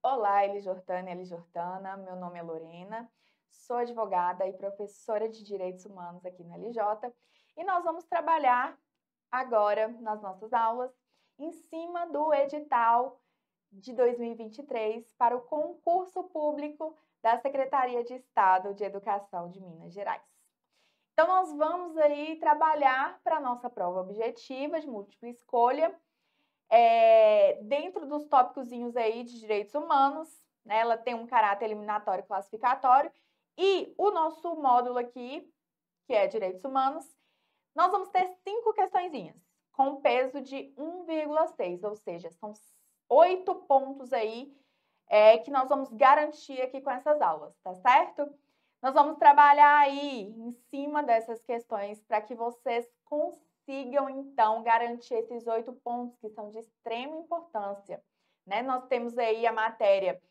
Olá, Elis Jordana, meu nome é Lorena, sou advogada e professora de Direitos Humanos aqui na LJ e nós vamos trabalhar agora nas nossas aulas em cima do edital de 2023 para o concurso público da Secretaria de Estado de Educação de Minas Gerais. Então, nós vamos aí trabalhar para a nossa prova objetiva de múltipla escolha, dentro dos tópicozinhos aí de direitos humanos, né? Ela tem um caráter eliminatório e classificatório, e o nosso módulo aqui, que é direitos humanos, nós vamos ter 5 questõezinhas, com peso de 1,6, ou seja, são 8 pontos aí que nós vamos garantir aqui com essas aulas, tá certo? Nós vamos trabalhar aí em cima dessas questões para que vocês consigam, então, garantir esses 8 pontos que são de extrema importância, né? Nós temos aí a matéria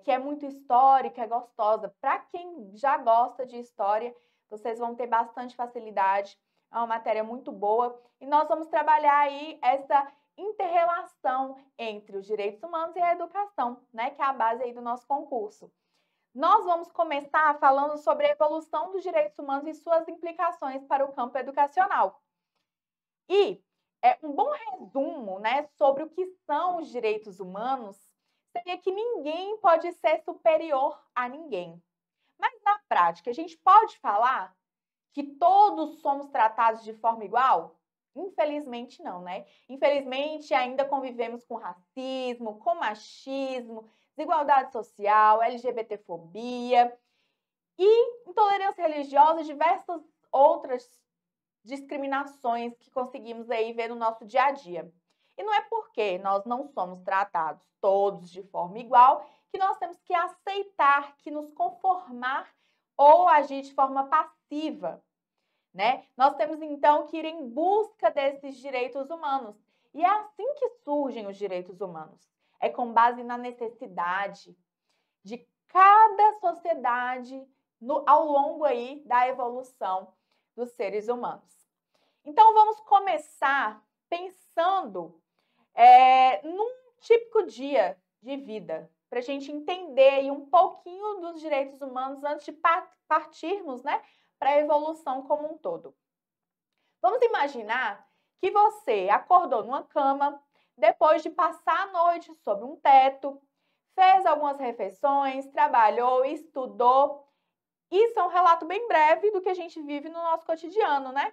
que é muito histórica, é gostosa. Para quem já gosta de história, vocês vão ter bastante facilidade, é uma matéria muito boa. E nós vamos trabalhar aí essa inter-relação entre os direitos humanos e a educação, né? Que é a base aí do nosso concurso. Nós vamos começar falando sobre a evolução dos direitos humanos e suas implicações para o campo educacional. E um bom resumo, né, sobre o que são os direitos humanos seria que ninguém pode ser superior a ninguém. Mas na prática, a gente pode falar que todos somos tratados de forma igual? Infelizmente não, né? Infelizmente ainda convivemos com racismo, com machismo, desigualdade social, LGBTfobia e intolerância religiosa e diversas outras discriminações que conseguimos aí ver no nosso dia a dia. E não é porque nós não somos tratados todos de forma igual que nós temos que aceitar, que nos conformar ou agir de forma passiva, né? Nós temos então que ir em busca desses direitos humanos. E é assim que surgem os direitos humanos. É com base na necessidade de cada sociedade ao longo aí da evolução dos seres humanos. Então, vamos começar pensando num típico dia de vida, para a gente entender aí um pouquinho dos direitos humanos antes de partirmos, né, para a evolução como um todo. Vamos imaginar que você acordou numa cama, depois de passar a noite sob um teto, fez algumas refeições, trabalhou, estudou. Isso é um relato bem breve do que a gente vive no nosso cotidiano, né?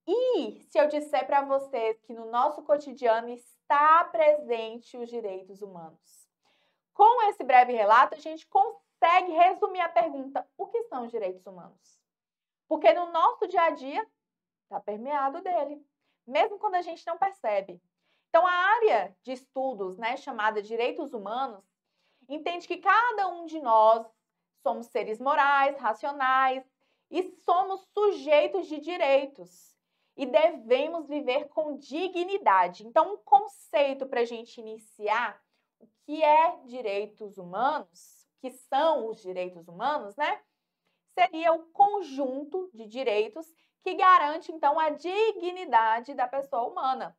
E se eu disser para vocês que no nosso cotidiano está presente os direitos humanos? Com esse breve relato, a gente consegue resumir a pergunta: o que são os direitos humanos? Porque no nosso dia a dia está permeado dele, mesmo quando a gente não percebe. Então, a área de estudos, né, chamada direitos humanos, entende que cada um de nós somos seres morais, racionais e somos sujeitos de direitos e devemos viver com dignidade. Então, um conceito para a gente iniciar o que é direitos humanos, o que são os direitos humanos, né? Seria o conjunto de direitos que garante, então, a dignidade da pessoa humana,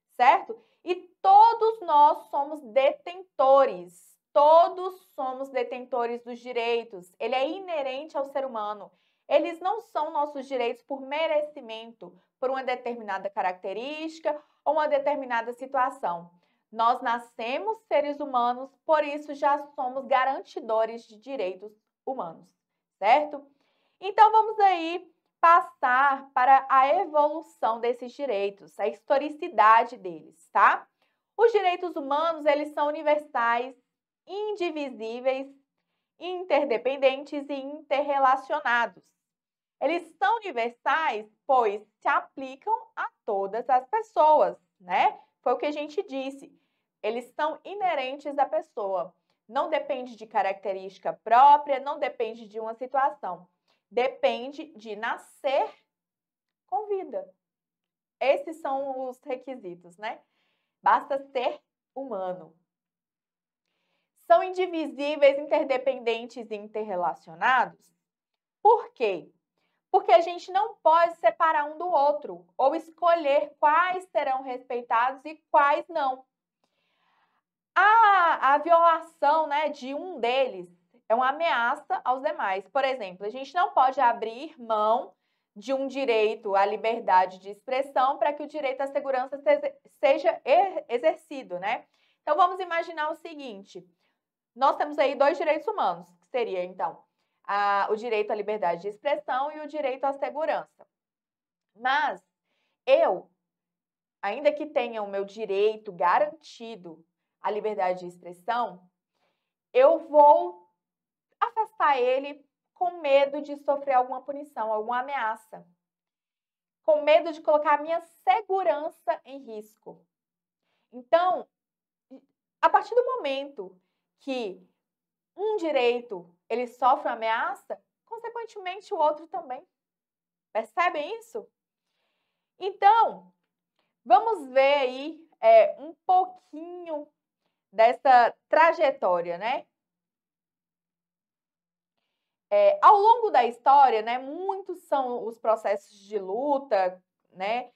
certo? E todos nós somos detentores. Todos somos detentores dos direitos. Ele é inerente ao ser humano. Eles não são nossos direitos por merecimento, por uma determinada característica ou uma determinada situação. Nós nascemos seres humanos, por isso já somos garantidores de direitos humanos, certo? Então vamos aí passar para a evolução desses direitos, a historicidade deles, tá? Os direitos humanos, eles são universais, indivisíveis, interdependentes e interrelacionados. Eles são universais, pois se aplicam a todas as pessoas, né? Foi o que a gente disse. Eles são inerentes à pessoa. Não depende de característica própria, não depende de uma situação. Depende de nascer com vida. Esses são os requisitos, né? Basta ser humano. São indivisíveis, interdependentes e interrelacionados. Por quê? Porque a gente não pode separar um do outro ou escolher quais serão respeitados e quais não. A violação, né, de um deles é uma ameaça aos demais. Por exemplo, a gente não pode abrir mão de um direito à liberdade de expressão para que o direito à segurança seja exercido, né? Então, vamos imaginar o seguinte: nós temos aí dois direitos humanos, que seria, então, o direito à liberdade de expressão e o direito à segurança. Mas eu, ainda que tenha o meu direito garantido à liberdade de expressão, eu vou afastar ele com medo de sofrer alguma punição, alguma ameaça, com medo de colocar a minha segurança em risco. Então, a partir do momento que um direito ele sofre uma ameaça, consequentemente o outro também. Percebem isso? Então, vamos ver aí um pouquinho dessa trajetória, né? Ao longo da história, né, muitos são os processos de luta, né,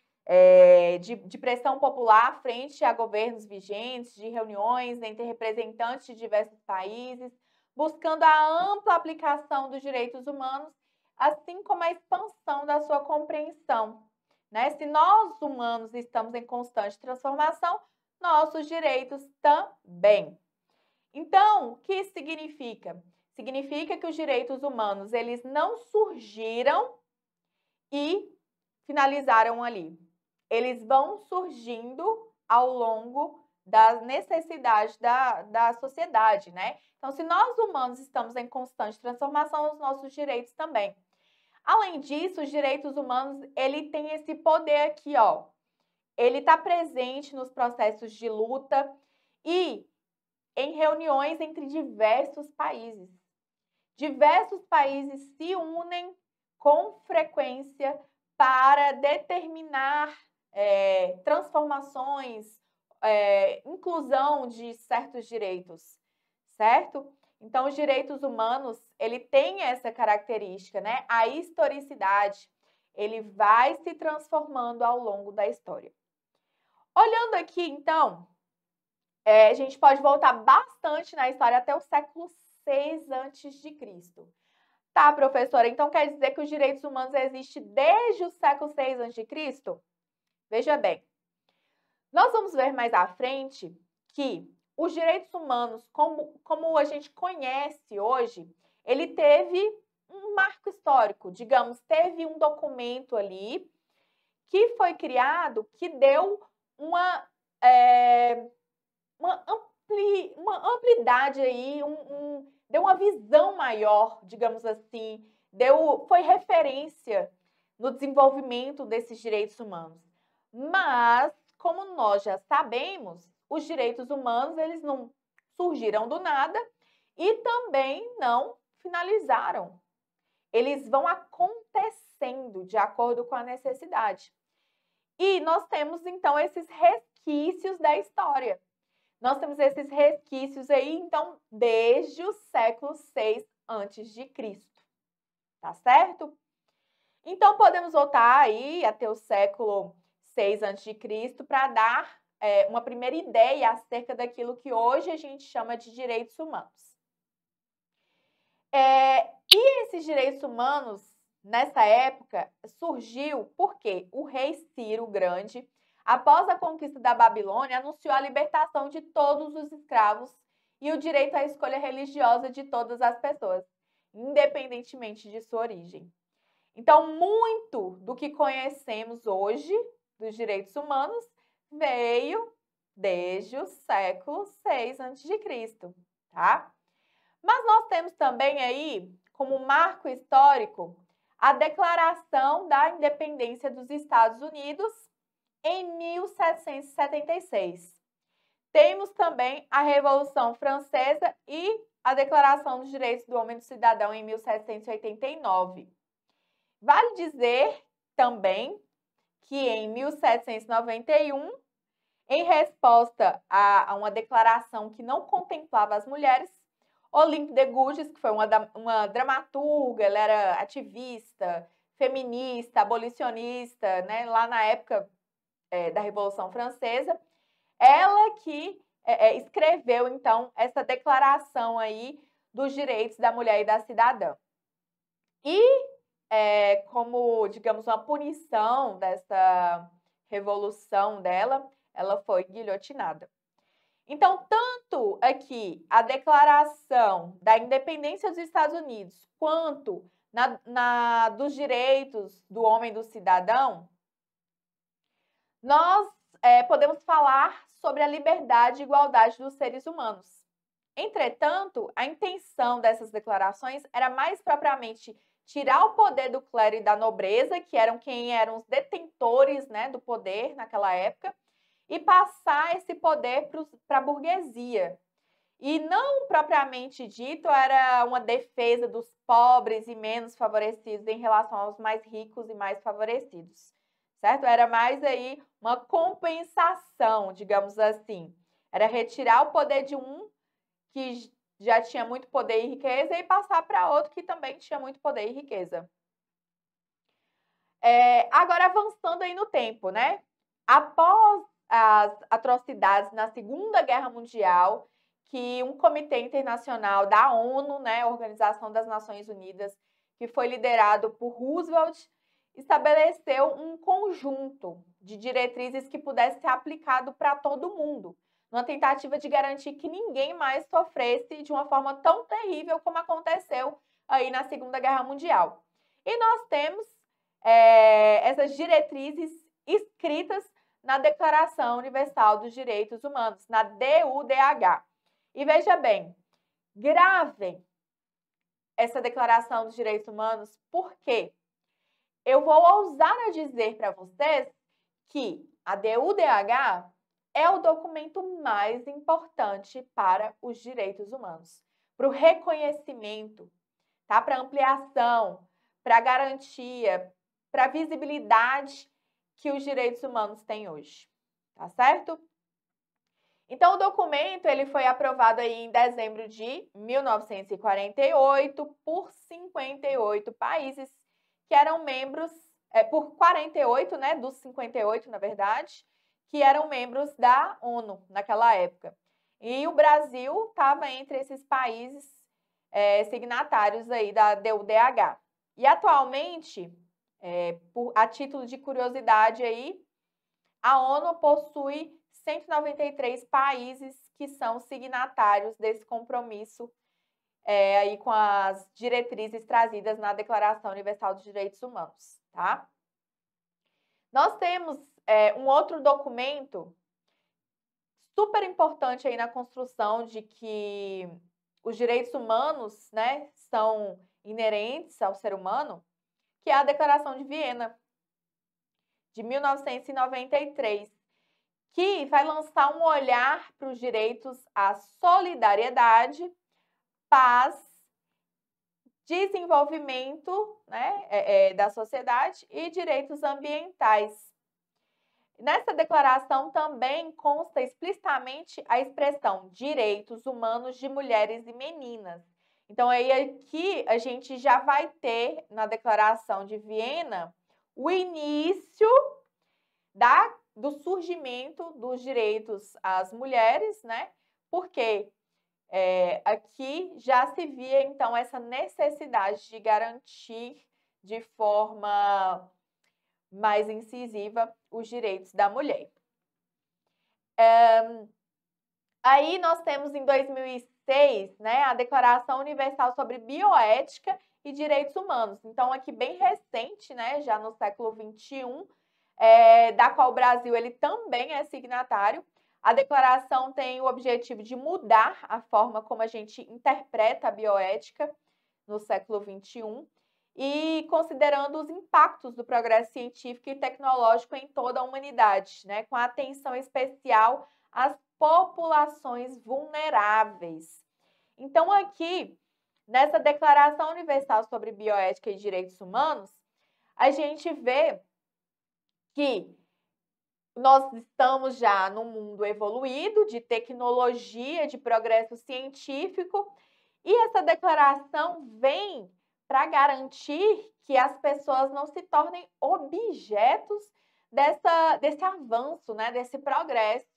de pressão popular frente a governos vigentes, de reuniões entre representantes de diversos países, buscando a ampla aplicação dos direitos humanos, assim como a expansão da sua compreensão. Né? Se nós, humanos, estamos em constante transformação, nossos direitos também. Então, o que isso significa? Significa que os direitos humanos, eles não surgiram e finalizaram ali. Eles vão surgindo ao longo das necessidades da sociedade, né? Então, se nós humanos estamos em constante transformação, os nossos direitos também. Além disso, os direitos humanos, ele tem esse poder aqui, ó. Ele está presente nos processos de luta e em reuniões entre diversos países. Diversos países se unem com frequência para determinar transformações, inclusão de certos direitos, certo? Então, os direitos humanos, ele tem essa característica, né? A historicidade, ele vai se transformando ao longo da história. Olhando aqui, então, a gente pode voltar bastante na história até o século VI a.C. Tá, professora, então quer dizer que os direitos humanos existem desde o século VI a.C.? Veja bem, nós vamos ver mais à frente que os direitos humanos, como a gente conhece hoje, ele teve um marco histórico, digamos, teve um documento ali que foi criado que deu uma amplidade aí, deu uma visão maior, digamos assim, foi referência no desenvolvimento desses direitos humanos. Mas, como nós já sabemos, os direitos humanos, eles não surgiram do nada e também não finalizaram. Eles vão acontecendo de acordo com a necessidade. E nós temos, então, esses resquícios da história. Nós temos esses resquícios aí, então, desde o século VI a.C., tá certo? Então, podemos voltar aí até o século VI a.C. para dar uma primeira ideia acerca daquilo que hoje a gente chama de direitos humanos. E esses direitos humanos, nessa época, surgiu porque o rei Ciro o Grande, após a conquista da Babilônia, anunciou a libertação de todos os escravos e o direito à escolha religiosa de todas as pessoas, independentemente de sua origem. Então, muito do que conhecemos hoje dos direitos humanos veio desde o século VI a.C., tá? Mas nós temos também aí, como marco histórico, a Declaração da Independência dos Estados Unidos em 1776. Temos também a Revolução Francesa e a Declaração dos Direitos do Homem e do Cidadão em 1789. Vale dizer também que em 1791, em resposta a uma declaração que não contemplava as mulheres, Olympe de Gouges, que foi uma dramaturga, ela era ativista, feminista, abolicionista, né, lá na época da Revolução Francesa, ela que escreveu, então, essa declaração aí dos direitos da mulher e da cidadã. E, como, digamos, uma punição dessa revolução dela, ela foi guilhotinada. Então, tanto aqui a Declaração da Independência dos Estados Unidos, quanto dos direitos do homem e do cidadão, nós podemos falar sobre a liberdade e igualdade dos seres humanos. Entretanto, a intenção dessas declarações era mais propriamente tirar o poder do clero e da nobreza, que eram quem eram os detentores, né, do poder naquela época, e passar esse poder para a burguesia. E não propriamente dito era uma defesa dos pobres e menos favorecidos em relação aos mais ricos e mais favorecidos, certo? Era mais aí uma compensação, digamos assim. Era retirar o poder de um que já tinha muito poder e riqueza e passar para outro que também tinha muito poder e riqueza. Agora, avançando aí no tempo, né? Após as atrocidades na Segunda Guerra Mundial, que um comitê internacional da ONU, né, Organização das Nações Unidas, que foi liderado por Roosevelt, estabeleceu um conjunto de diretrizes que pudesse ser aplicado para todo mundo, numa tentativa de garantir que ninguém mais sofresse de uma forma tão terrível como aconteceu aí na Segunda Guerra Mundial. E nós temos essas diretrizes escritas na Declaração Universal dos Direitos Humanos, na DUDH. E veja bem, gravem essa Declaração dos Direitos Humanos, porque eu vou ousar a dizer para vocês que a DUDH é o documento mais importante para os direitos humanos, para o reconhecimento, tá? Para ampliação, para garantia, para a visibilidade que os direitos humanos têm hoje, tá certo? Então, o documento ele foi aprovado aí em dezembro de 1948 por 58 países que eram membros, por 48, né, dos 58, na verdade, que eram membros da ONU naquela época. E o Brasil estava entre esses países signatários aí da DUDH. E atualmente, a título de curiosidade aí, a ONU possui 193 países que são signatários desse compromisso aí com as diretrizes trazidas na Declaração Universal dos Direitos Humanos, tá? Nós temos um outro documento super importante aí na construção de que os direitos humanos, né, são inerentes ao ser humano, que é a Declaração de Viena, de 1993, que vai lançar um olhar para os direitos à solidariedade, paz, desenvolvimento, né, da sociedade e direitos ambientais. Nessa declaração também consta explicitamente a expressão direitos humanos de mulheres e meninas. Então, aí aqui a gente já vai ter na Declaração de Viena o início do surgimento dos direitos às mulheres, né? Porque aqui já se via, então, essa necessidade de garantir de forma mais incisiva os direitos da mulher. Aí nós temos em 2006, né, a Declaração Universal sobre Bioética e Direitos Humanos. Então, aqui bem recente, né, já no século XXI, da qual o Brasil ele também é signatário. A declaração tem o objetivo de mudar a forma como a gente interpreta a bioética no século XXI e considerando os impactos do progresso científico e tecnológico em toda a humanidade, né, com atenção especial às populações vulneráveis. Então, aqui, nessa Declaração Universal sobre Bioética e Direitos Humanos, a gente vê que nós estamos já num mundo evoluído de tecnologia, de progresso científico, e essa declaração vem para garantir que as pessoas não se tornem objetos desse avanço, né, desse progresso,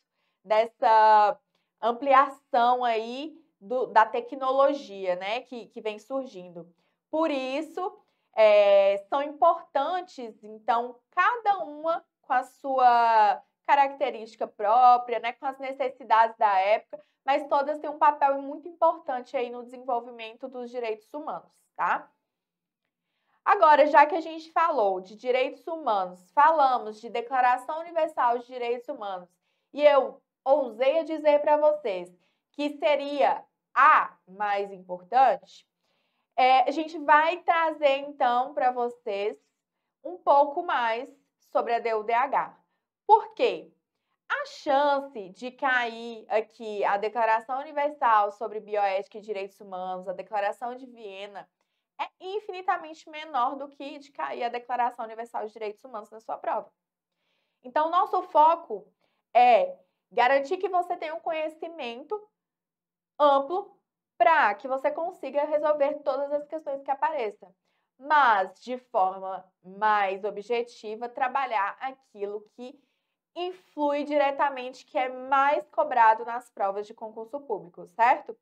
dessa ampliação aí da tecnologia, né, que vem surgindo. Por isso, são importantes, então, cada uma com a sua característica própria, né, com as necessidades da época, mas todas têm um papel muito importante aí no desenvolvimento dos direitos humanos, tá? Agora, já que a gente falou de direitos humanos, falamos de Declaração Universal de Direitos Humanos, e eu ousei a dizer para vocês que seria a mais importante, a gente vai trazer então para vocês um pouco mais sobre a DUDH. Por quê? A chance de cair aqui a Declaração Universal sobre Bioética e Direitos Humanos, a Declaração de Viena, é infinitamente menor do que de cair a Declaração Universal de Direitos Humanos na sua prova. Então, nosso foco é garantir que você tenha um conhecimento amplo para que você consiga resolver todas as questões que apareçam, mas de forma mais objetiva, trabalhar aquilo que influi diretamente, que é mais cobrado nas provas de concurso público, certo?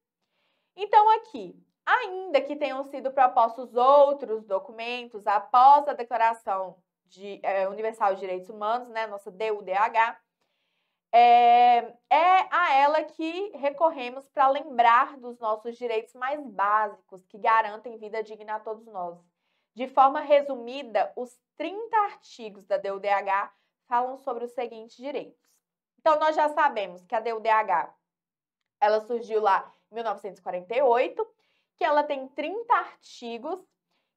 Então, aqui, ainda que tenham sido propostos outros documentos após a Declaração Universal de Direitos Humanos, né, nossa DUDH, é a ela que recorremos para lembrar dos nossos direitos mais básicos que garantem vida digna a todos nós. De forma resumida, os 30 artigos da DUDH falam sobre os seguintes direitos. Então, nós já sabemos que a DUDH, ela surgiu lá em 1948, que ela tem 30 artigos,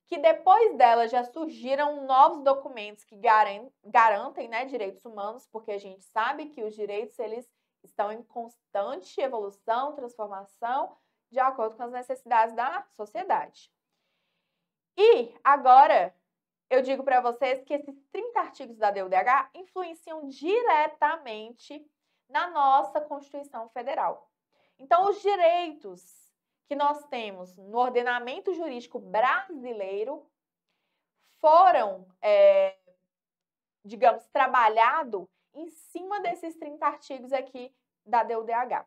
que depois dela já surgiram novos documentos que garantem, né, direitos humanos, porque a gente sabe que os direitos eles estão em constante evolução, transformação, de acordo com as necessidades da sociedade. E agora, eu digo para vocês que esses 30 artigos da DUDH influenciam diretamente na nossa Constituição Federal. Então, os direitos que nós temos no ordenamento jurídico brasileiro foram, digamos, trabalhados em cima desses 30 artigos aqui da DUDH.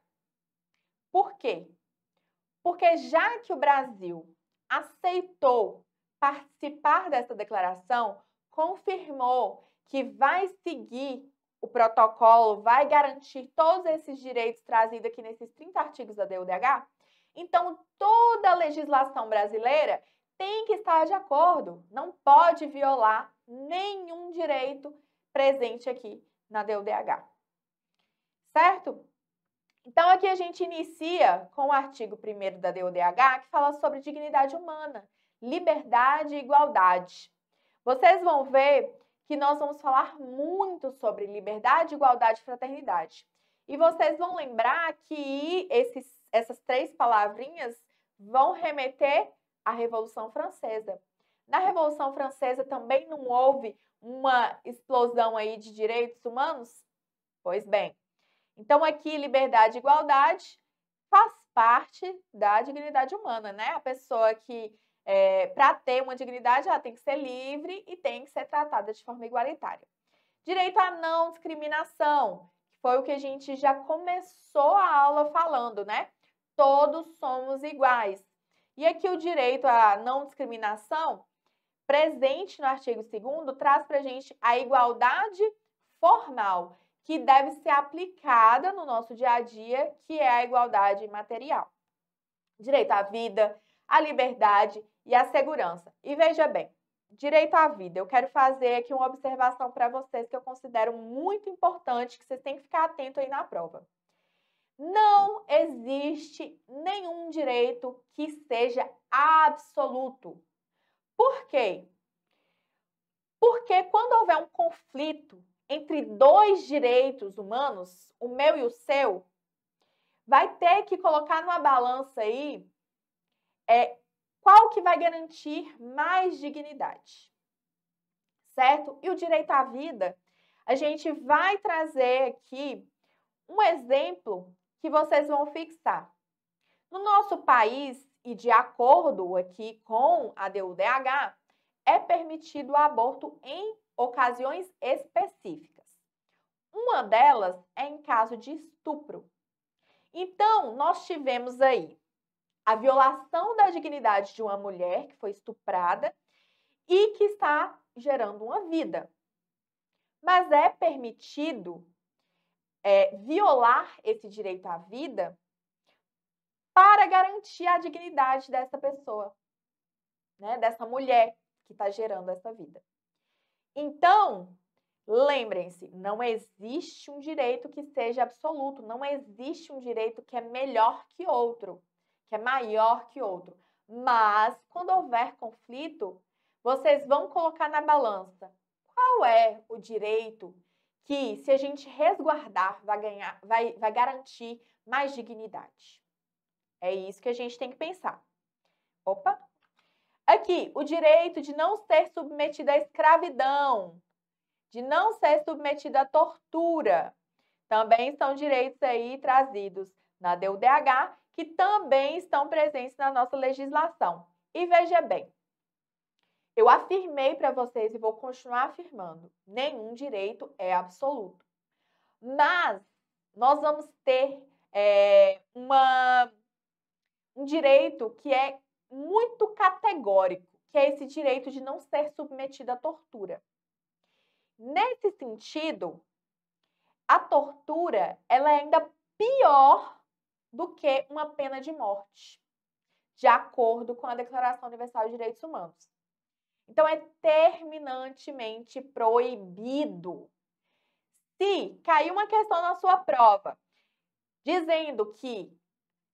Por quê? Porque já que o Brasil aceitou participar dessa declaração, confirmou que vai seguir o protocolo, vai garantir todos esses direitos trazidos aqui nesses 30 artigos da DUDH, então toda a legislação brasileira tem que estar de acordo, não pode violar nenhum direito presente aqui na DUDH. Certo? Então, aqui a gente inicia com o artigo 1º da DUDH, que fala sobre dignidade humana, liberdade e igualdade. Vocês vão ver que nós vamos falar muito sobre liberdade, igualdade e fraternidade. E vocês vão lembrar que essas 3 palavrinhas vão remeter à Revolução Francesa. Na Revolução Francesa também não houve uma explosão aí de direitos humanos? Pois bem, então aqui liberdade e igualdade faz parte da dignidade humana, né? A pessoa que, para ter uma dignidade, ela tem que ser livre e tem que ser tratada de forma igualitária. Direito à não discriminação, que foi o que a gente já começou a aula falando, né? Todos somos iguais. E aqui o direito à não discriminação, presente no artigo 2º, traz para a gente a igualdade formal, que deve ser aplicada no nosso dia a dia, que é a igualdade material. Direito à vida, à liberdade e à segurança. E veja bem, direito à vida, eu quero fazer aqui uma observação para vocês que eu considero muito importante, que vocês têm que ficar atentos aí na prova. Não existe nenhum direito que seja absoluto. Por quê? Porque quando houver um conflito entre 2 direitos humanos, o meu e o seu, vai ter que colocar numa balança aí qual que vai garantir mais dignidade, certo? E o direito à vida, a gente vai trazer aqui um exemplo que vocês vão fixar. No nosso país, e de acordo aqui com a DUDH, é permitido o aborto em ocasiões específicas. Uma delas é em caso de estupro. Então, nós tivemos aí a violação da dignidade de uma mulher que foi estuprada e que está gerando uma vida. Mas é permitido violar esse direito à vida para garantir a dignidade dessa pessoa, né? Dessa mulher que está gerando essa vida. Então, lembrem-se, não existe um direito que seja absoluto, não existe um direito que é melhor que outro, que é maior que outro. Mas, quando houver conflito, vocês vão colocar na balança qual é o direito que, se a gente resguardar, vai garantir mais dignidade. É isso que a gente tem que pensar. Opa! Aqui, o direito de não ser submetido à escravidão, de não ser submetido à tortura. Também são direitos aí trazidos na DUDH, que também estão presentes na nossa legislação. E veja bem, eu afirmei para vocês e vou continuar afirmando, nenhum direito é absoluto. Mas nós vamos ter um direito que é muito categórico, que é esse direito de não ser submetido à tortura. Nesse sentido, a tortura ela é ainda pior do que uma pena de morte, de acordo com a Declaração Universal de Direitos Humanos. Então, é terminantemente proibido. Se cair uma questão na sua prova dizendo que,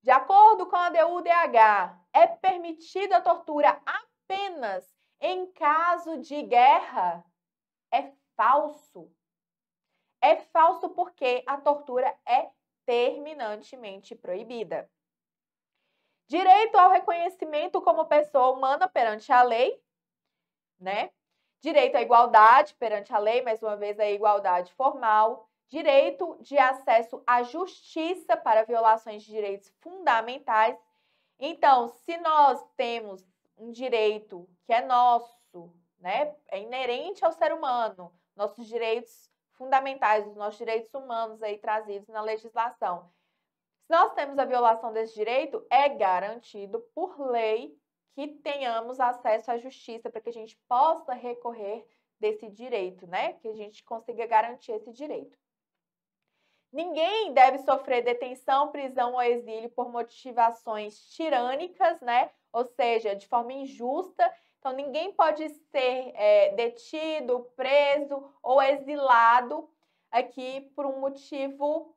de acordo com a DUDH, é permitida a tortura apenas em caso de guerra, é falso. É falso porque a tortura é terminantemente proibida. Direito ao reconhecimento como pessoa humana perante a lei, né? Direito à igualdade perante a lei, mais uma vez a igualdade formal. Direito de acesso à justiça para violações de direitos fundamentais. Então, se nós temos um direito que é nosso, né? É inerente ao ser humano, nossos direitos fundamentais, os nossos direitos humanos aí trazidos na legislação. Se nós temos a violação desse direito, é garantido por lei que tenhamos acesso à justiça para que a gente possa recorrer desse direito, né? Que a gente consiga garantir esse direito. Ninguém deve sofrer detenção, prisão ou exílio por motivações tirânicas, né? Ou seja, de forma injusta. Então, ninguém pode ser detido, preso ou exilado aqui por um motivo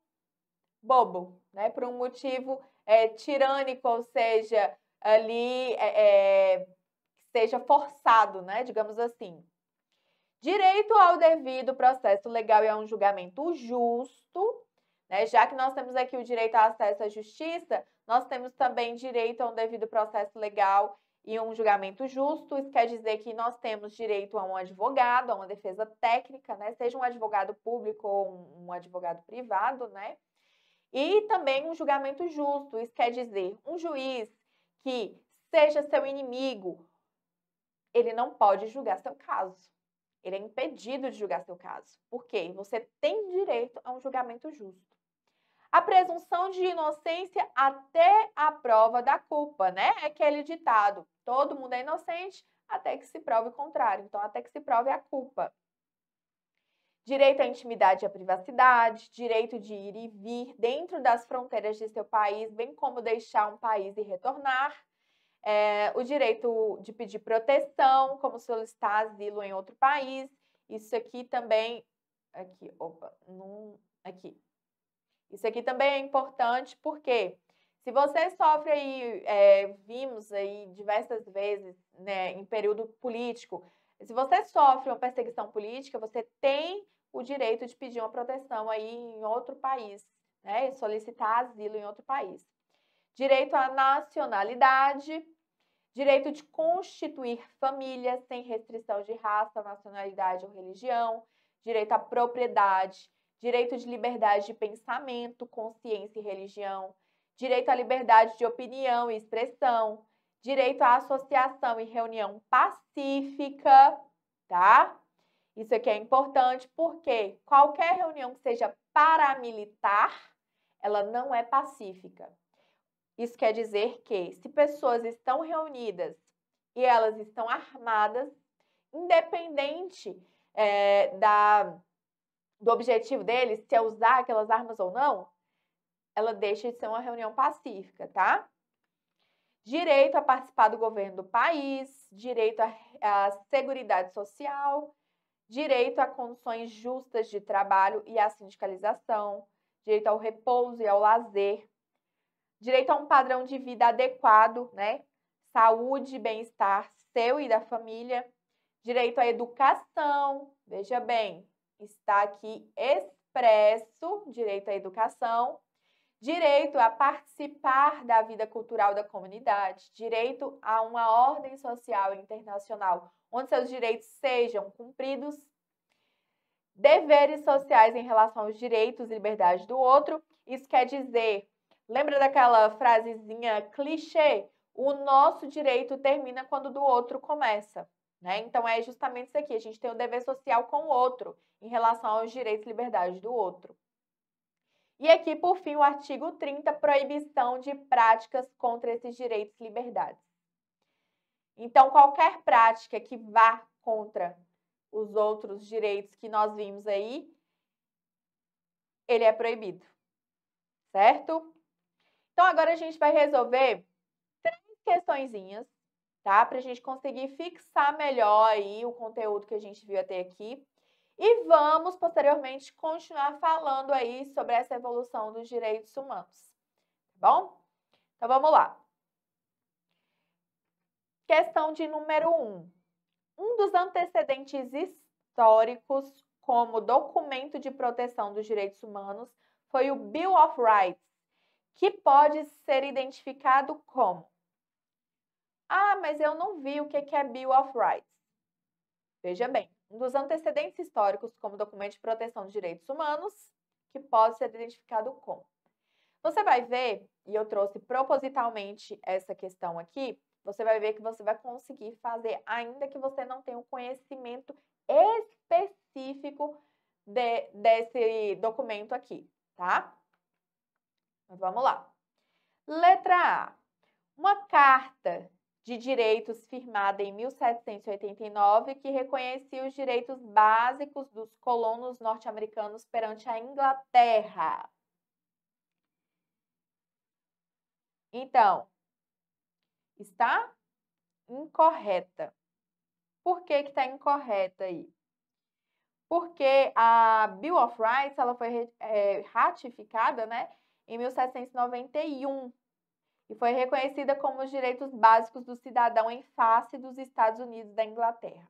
bobo, né? Por um motivo tirânico, ou seja, ali seja forçado, né? Digamos assim. Direito ao devido processo legal e a um julgamento justo, né? Já que nós temos aqui o direito ao acesso à justiça, nós temos também direito a um devido processo legal e um julgamento justo. Isso quer dizer que nós temos direito a um advogado, a uma defesa técnica, né? Seja um advogado público ou um advogado privado, né? E também um julgamento justo. Isso quer dizer um juiz que seja seu inimigo, ele não pode julgar seu caso. Ele é impedido de julgar seu caso. Por quê? Você tem direito a um julgamento justo. A presunção de inocência até a prova da culpa, né? É aquele ditado, todo mundo é inocente até que se prove o contrário. Então, até que se prove a culpa. Direito à intimidade e à privacidade, direito de ir e vir dentro das fronteiras de seu país, bem como deixar um país e retornar. O direito de pedir proteção, como solicitar asilo em outro país. Isso aqui também, Isso aqui também é importante porque se você sofre aí, vimos aí diversas vezes, né, em período político, se você sofre uma perseguição política, você tem o direito de pedir uma proteção aí em outro país, né, e solicitar asilo em outro país. Direito à nacionalidade, direito de constituir família sem restrição de raça, nacionalidade ou religião, direito à propriedade, direito de liberdade de pensamento, consciência e religião, direito à liberdade de opinião e expressão, direito à associação e reunião pacífica, tá? Isso aqui é importante porque qualquer reunião que seja paramilitar, ela não é pacífica. Isso quer dizer que, se pessoas estão reunidas e elas estão armadas, independente do objetivo deles, se é usar aquelas armas ou não, ela deixa de ser uma reunião pacífica, tá? Direito a participar do governo do país, direito à seguridade social, direito a condições justas de trabalho e à sindicalização, direito ao repouso e ao lazer, direito a um padrão de vida adequado, né? Saúde e bem-estar seu e da família, direito à educação, veja bem, está aqui expresso, direito à educação, direito a participar da vida cultural da comunidade, direito a uma ordem social internacional, onde seus direitos sejam cumpridos, deveres sociais em relação aos direitos e liberdades do outro. Isso quer dizer, lembra daquela frasezinha clichê? O nosso direito termina quando o do outro começa, né? Então, é justamente isso aqui, a gente tem o dever social com o outro, em relação aos direitos e liberdades do outro. E aqui, por fim, o artigo 30, proibição de práticas contra esses direitos e liberdades. Então, qualquer prática que vá contra os outros direitos que nós vimos aí, ele é proibido, certo? Então, agora a gente vai resolver 3 questõezinhas, tá? Para a gente conseguir fixar melhor aí o conteúdo que a gente viu até aqui. E vamos, posteriormente, continuar falando aí sobre essa evolução dos direitos humanos, tá bom? Então, vamos lá. Questão de número 1. Um dos antecedentes históricos como documento de proteção dos direitos humanos foi o Bill of Rights, que pode ser identificado como... Ah, mas eu não vi o que é Bill of Rights. Veja bem, um dos antecedentes históricos como documento de proteção dos direitos humanos, que pode ser identificado como... Você vai ver, e eu trouxe propositalmente essa questão aqui, você vai ver que você vai conseguir fazer, ainda que você não tenha um conhecimento específico desse documento aqui, tá? Vamos lá. Letra A. Uma carta de direitos firmada em 1789 que reconhecia os direitos básicos dos colonos norte-americanos perante a Inglaterra. Então, está incorreta. Por que está incorreta aí? Porque a Bill of Rights ela foi ratificada, né, em 1791 e foi reconhecida como os direitos básicos do cidadão em face dos Estados Unidos da Inglaterra.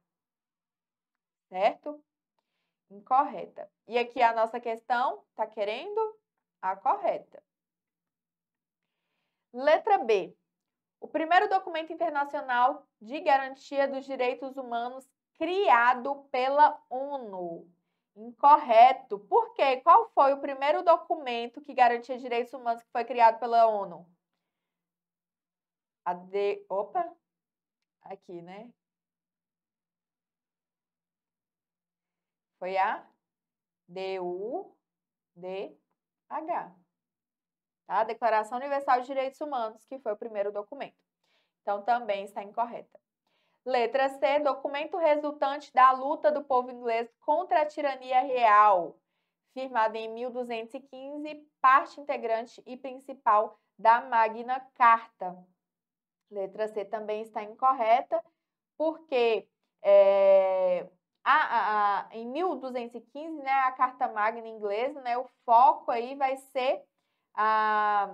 Certo? Incorreta. E aqui a nossa questão está querendo a correta. Letra B. O primeiro documento internacional de garantia dos direitos humanos criado pela ONU. Incorreto. Por quê? Qual foi o primeiro documento que garantia direitos humanos que foi criado pela ONU? Opa! Aqui, né? Foi a DUDH. Tá? A Declaração Universal de Direitos Humanos, que foi o primeiro documento. Então, também está incorreta. Letra C, documento resultante da luta do povo inglês contra a tirania real, firmado em 1215, parte integrante e principal da Magna Carta. Letra C também está incorreta, porque em 1215, né, a Carta Magna inglesa, né, o foco aí vai ser a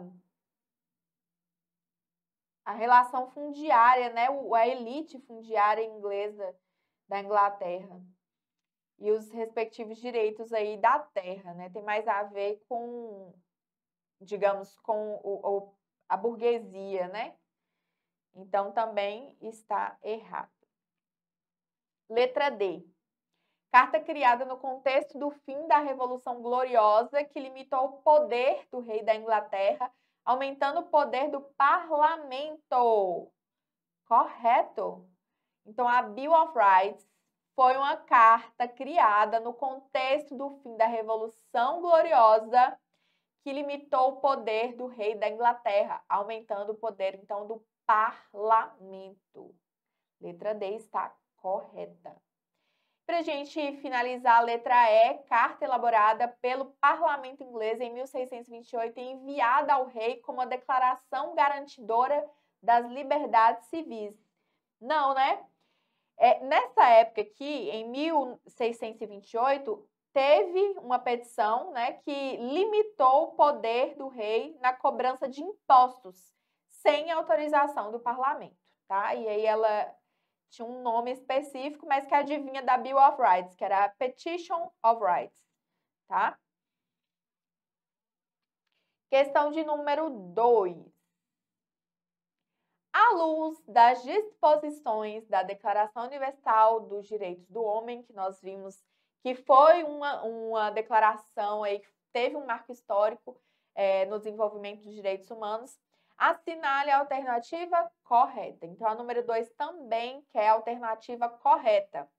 relação fundiária, né, a elite fundiária inglesa da Inglaterra e os respectivos direitos aí da terra, né, tem mais a ver com, digamos, com a burguesia, né? Então, também está errado. Letra D. Carta criada no contexto do fim da Revolução Gloriosa, que limitou o poder do rei da Inglaterra, aumentando o poder do parlamento. Correto? Então, a Bill of Rights foi uma carta criada no contexto do fim da Revolução Gloriosa, que limitou o poder do rei da Inglaterra, aumentando o poder, então, do parlamento. Letra D está correta. Para a gente finalizar, a letra E, carta elaborada pelo parlamento inglês em 1628 e enviada ao rei como uma declaração garantidora das liberdades civis. Não, né? Nessa época aqui, em 1628, teve uma petição, né, que limitou o poder do rei na cobrança de impostos, sem autorização do parlamento, tá? E aí ela tinha um nome específico, mas que adivinha da Bill of Rights, que era a Petition of Rights, tá? Questão de número 2. À luz das disposições da Declaração Universal dos Direitos do Homem, que nós vimos que foi uma declaração aí, que teve um marco histórico no desenvolvimento dos direitos humanos, assinale a alternativa correta. Então, a número 2 também quer a alternativa correta.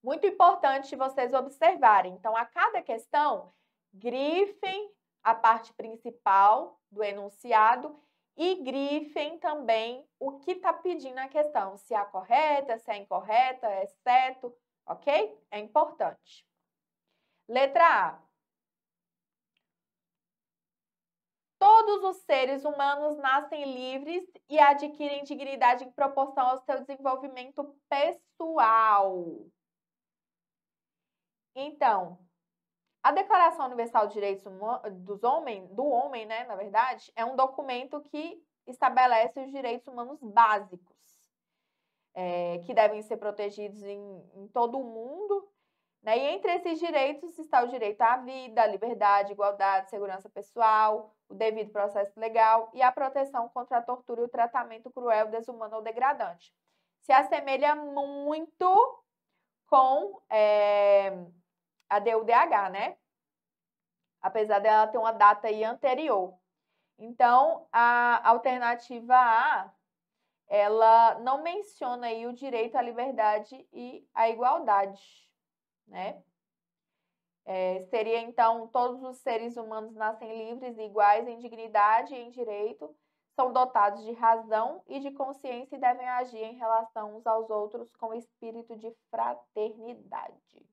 Muito importante vocês observarem. Então, a cada questão, grifem a parte principal do enunciado e grifem também o que está pedindo a questão, se é a correta, se é incorreta, é certo, ok? É importante. Letra A. Todos os seres humanos nascem livres e adquirem dignidade em proporção ao seu desenvolvimento pessoal. Então, a Declaração Universal dos Direitos do Homem, né, na verdade, é um documento que estabelece os direitos humanos básicos, que devem ser protegidos em todo o mundo, né? E entre esses direitos está o direito à vida, à liberdade, igualdade, segurança pessoal, o devido processo legal e a proteção contra a tortura e o tratamento cruel, desumano ou degradante. Se assemelha muito com a DUDH, né? Apesar dela ter uma data aí anterior. Então, a alternativa A, ela não menciona aí o direito à liberdade e à igualdade, né? Seria, então, todos os seres humanos nascem livres e iguais em dignidade e em direito, são dotados de razão e de consciência e devem agir em relação uns aos outros com espírito de fraternidade.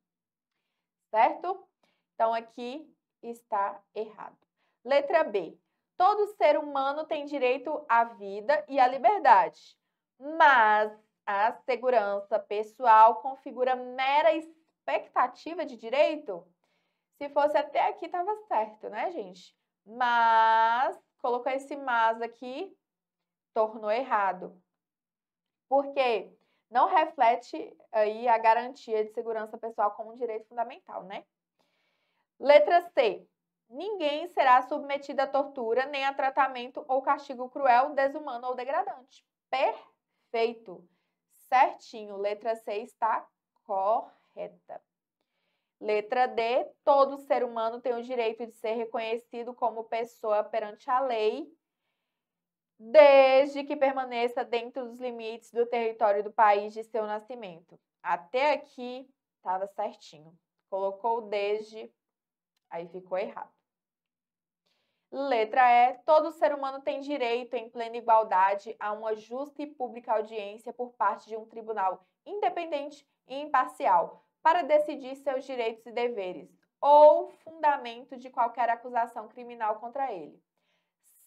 Certo? Então, aqui está errado. Letra B. Todo ser humano tem direito à vida e à liberdade, mas a segurança pessoal configura mera expectativa de direito? Se fosse até aqui, estava certo, né, gente? Mas, colocou esse mas aqui, tornou errado. Por quê? Não reflete aí a garantia de segurança pessoal como um direito fundamental, né? Letra C. Ninguém será submetido à tortura, nem a tratamento ou castigo cruel, desumano ou degradante. Perfeito. Certinho. Letra C está correta. Letra D. Todo ser humano tem o direito de ser reconhecido como pessoa perante a lei, desde que permaneça dentro dos limites do território do país de seu nascimento. Até aqui estava certinho. Colocou desde, aí ficou errado. Letra E. Todo ser humano tem direito, em plena igualdade, a uma justa e pública audiência por parte de um tribunal independente e imparcial para decidir seus direitos e deveres, ou fundamento de qualquer acusação criminal contra ele,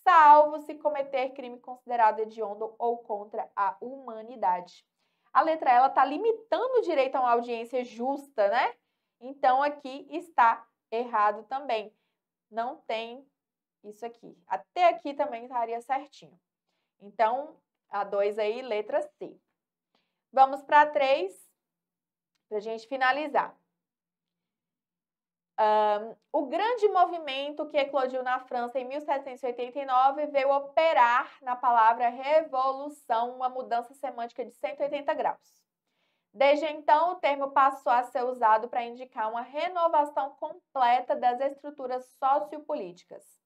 salvo se cometer crime considerado hediondo ou contra a humanidade. A letra E está limitando o direito a uma audiência justa, né? Então, aqui está errado também. Não tem isso aqui. Até aqui também estaria certinho. Então, a 2 aí, letra C. Vamos para a 3, para a gente finalizar. O grande movimento que eclodiu na França em 1789 veio operar na palavra revolução, uma mudança semântica de 180 graus. Desde então, o termo passou a ser usado para indicar uma renovação completa das estruturas sociopolíticas.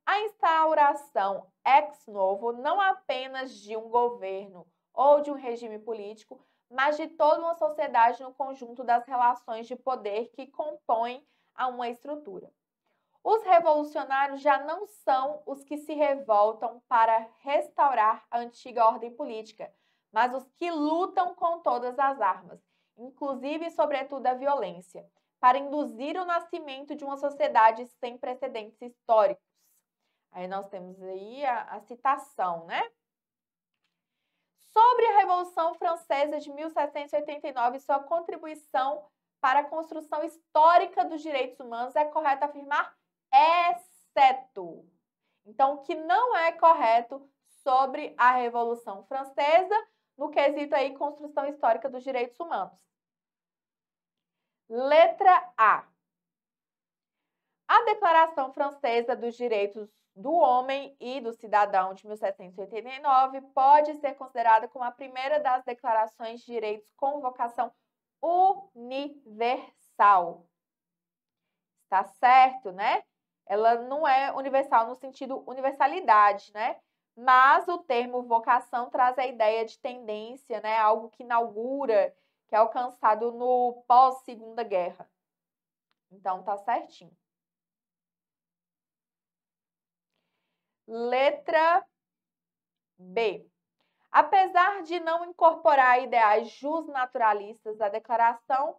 A instauração ex novo não apenas de um governo ou de um regime político, mas de toda uma sociedade no conjunto das relações de poder que compõem a uma estrutura. Os revolucionários já não são os que se revoltam para restaurar a antiga ordem política, mas os que lutam com todas as armas, inclusive e sobretudo a violência, para induzir o nascimento de uma sociedade sem precedentes históricos. Aí nós temos aí a citação, né? Sobre a Revolução Francesa de 1789 e sua contribuição para a construção histórica dos direitos humanos, é correto afirmar exceto. Então, o que não é correto sobre a Revolução Francesa, no quesito aí construção histórica dos direitos humanos. Letra A. A Declaração Francesa dos Direitos do Homem e do Cidadão de 1789 pode ser considerada como a primeira das declarações de direitos com vocação universal. Está certo, né? Ela não é universal no sentido universalidade, né? Mas o termo vocação traz a ideia de tendência, né? Algo que inaugura, que é alcançado no pós-Segunda Guerra. Então, tá certinho. Letra B. Apesar de não incorporar ideais justnaturalistas, a Declaração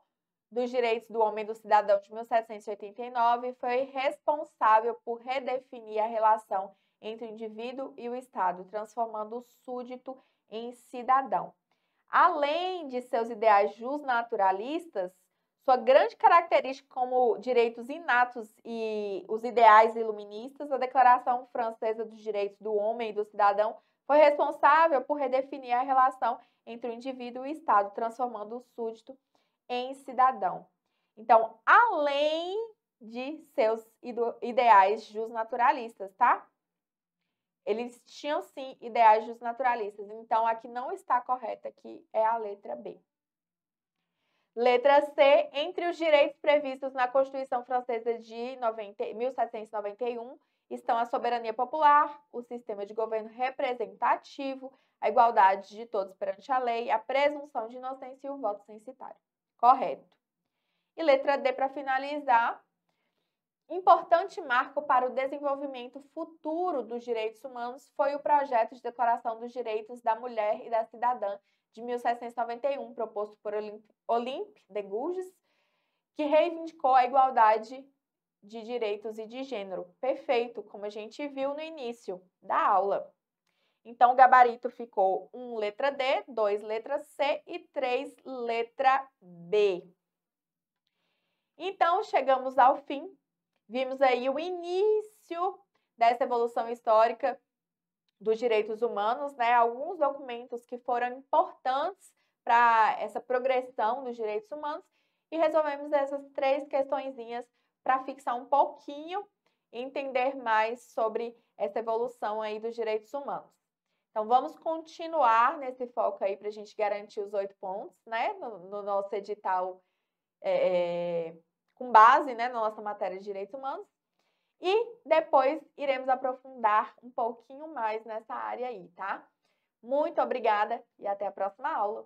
dos Direitos do Homem e do Cidadão de 1789 foi responsável por redefinir a relação entre o indivíduo e o Estado, transformando o súdito em cidadão. Além de seus ideais justnaturalistas, sua grande característica como direitos inatos e os ideais iluministas, a Declaração Francesa dos Direitos do Homem e do Cidadão foi responsável por redefinir a relação entre o indivíduo e o Estado, transformando o súdito em cidadão. Então, além de seus ideais justnaturalistas, tá? Eles tinham, sim, ideais justnaturalistas. Então, a que não está correta aqui é a letra B. Letra C. Entre os direitos previstos na Constituição Francesa de 1791 estão a soberania popular, o sistema de governo representativo, a igualdade de todos perante a lei, a presunção de inocência e o voto censitário. Correto. E letra D, para finalizar, importante marco para o desenvolvimento futuro dos direitos humanos foi o projeto de Declaração dos Direitos da Mulher e da Cidadã de 1791, proposto por Olympe de Gouges, que reivindicou a igualdade de direitos e de gênero. Perfeito, como a gente viu no início da aula. Então, o gabarito ficou 1, letra D, 2, letra C e 3, letra B. Então, chegamos ao fim. Vimos aí o início dessa evolução histórica dos direitos humanos, né? Alguns documentos que foram importantes para essa progressão dos direitos humanos e resolvemos essas 3 questõezinhas para fixar um pouquinho e entender mais sobre essa evolução aí dos direitos humanos. Então, vamos continuar nesse foco aí para a gente garantir os 8 pontos, né? No nosso edital com base, né, na nossa matéria de direitos humanos. E depois iremos aprofundar um pouquinho mais nessa área aí, tá? Muito obrigada e até a próxima aula!